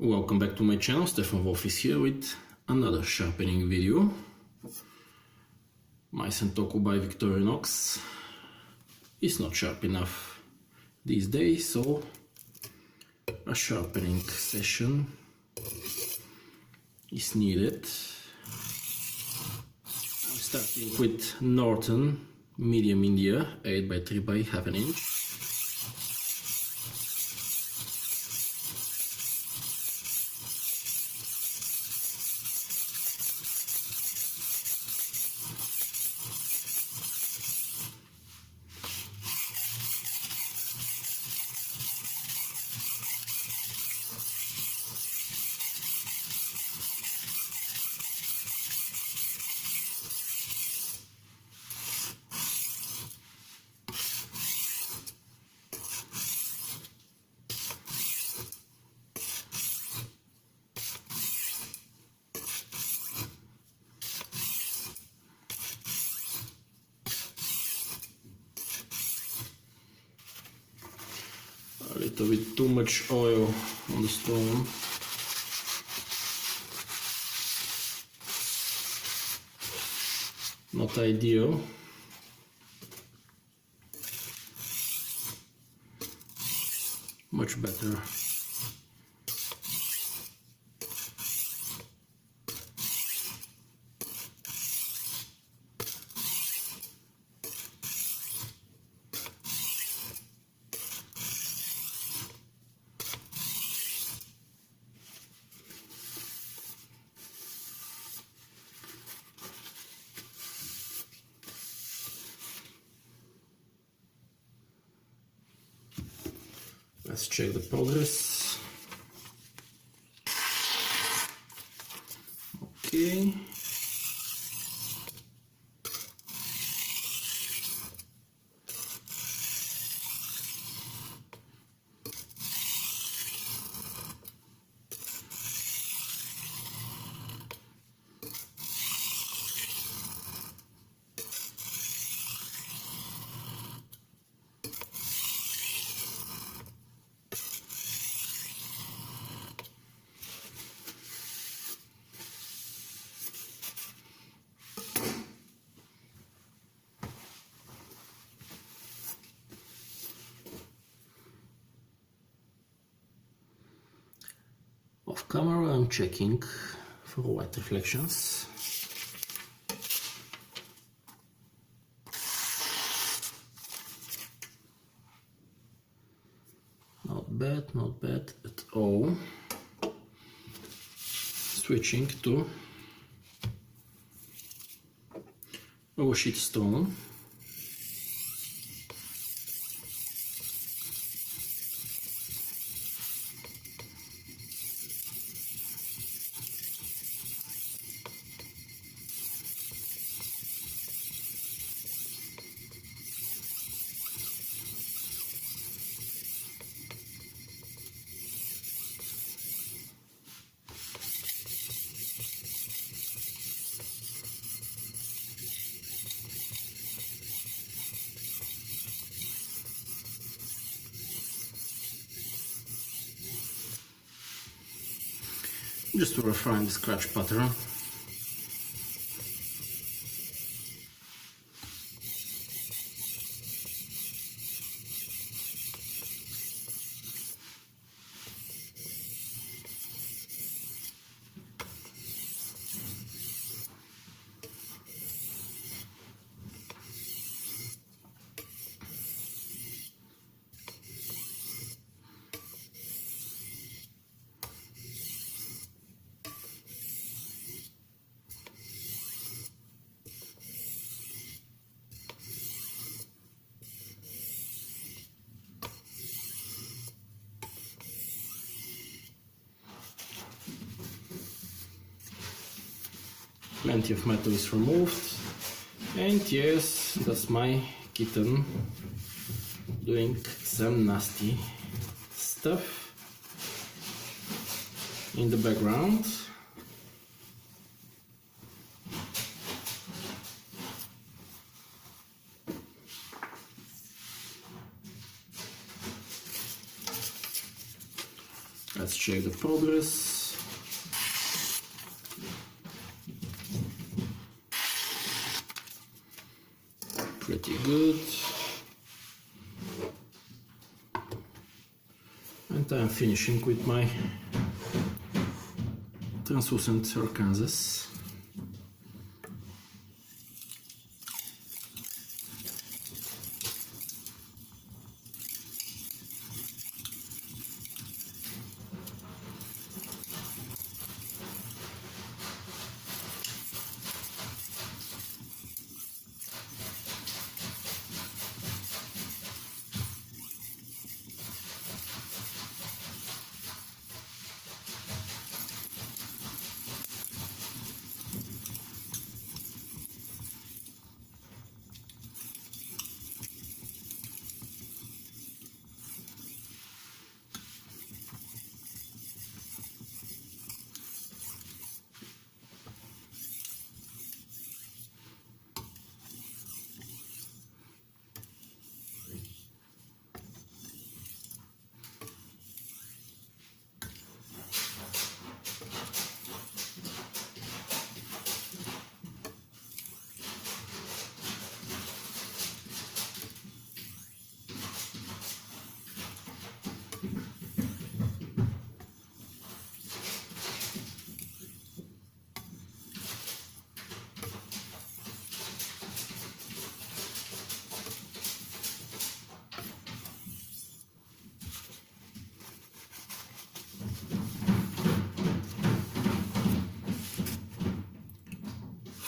Welcome back to my channel. Stefan Wolf is here with another sharpening video. My Sentoku by Victorinox is not sharp enough these days, so a sharpening session is needed. I'm starting with Norton Medium India 8x3 by half an inch. A little bit too much oil on the stone. Not ideal. Much better. Let's check the progress. Okay. Off camera, I'm checking for white reflections. Not bad at all. Switching to Oshit stone. Just to refine the scratch pattern. Plenty of metal is removed, and yes, that's my kitten doing some nasty stuff in the background. Let's check check the progress. Pretty good. And I'm finishing with my translucent Arkansas.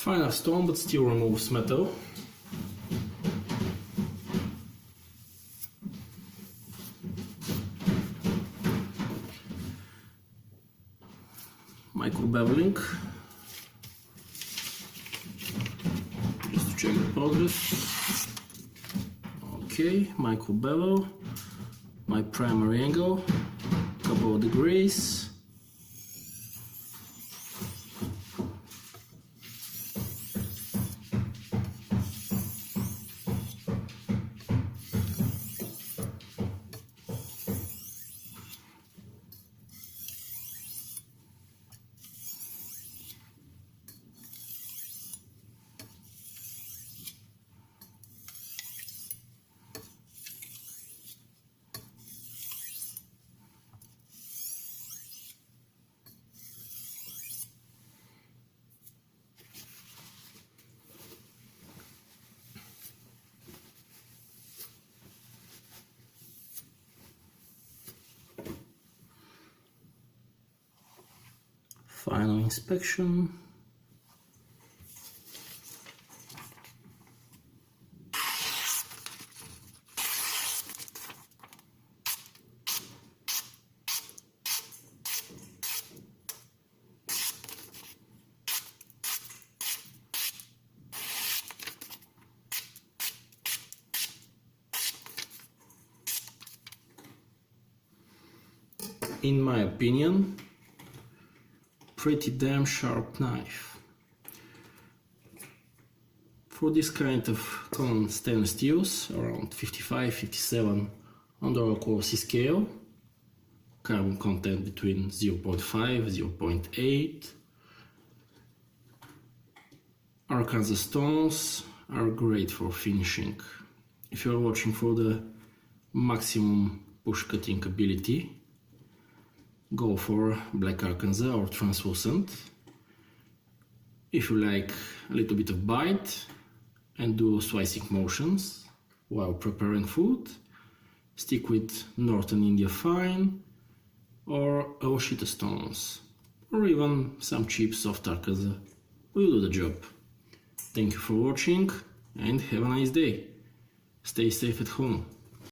Finer stone, but still removes metal. Micro beveling, just to check the progress. Okay, micro bevel, my primary angle, couple of degrees. Final inspection. In my opinion, pretty damn sharp knife. For this kind of common stainless steels, around 55-57 on the Royal scale, carbon content between 0.5-0.8, Arkansas stones are great for finishing. If you're watching for the maximum push cutting ability, go for black Arkansas or translucent. If you like a little bit of bite and do slicing motions while preparing food, stick with Northern India Fine or Oshita stones, or even some cheap soft Arkansas will do the job. Thank you for watching and have a nice day. Stay safe at home.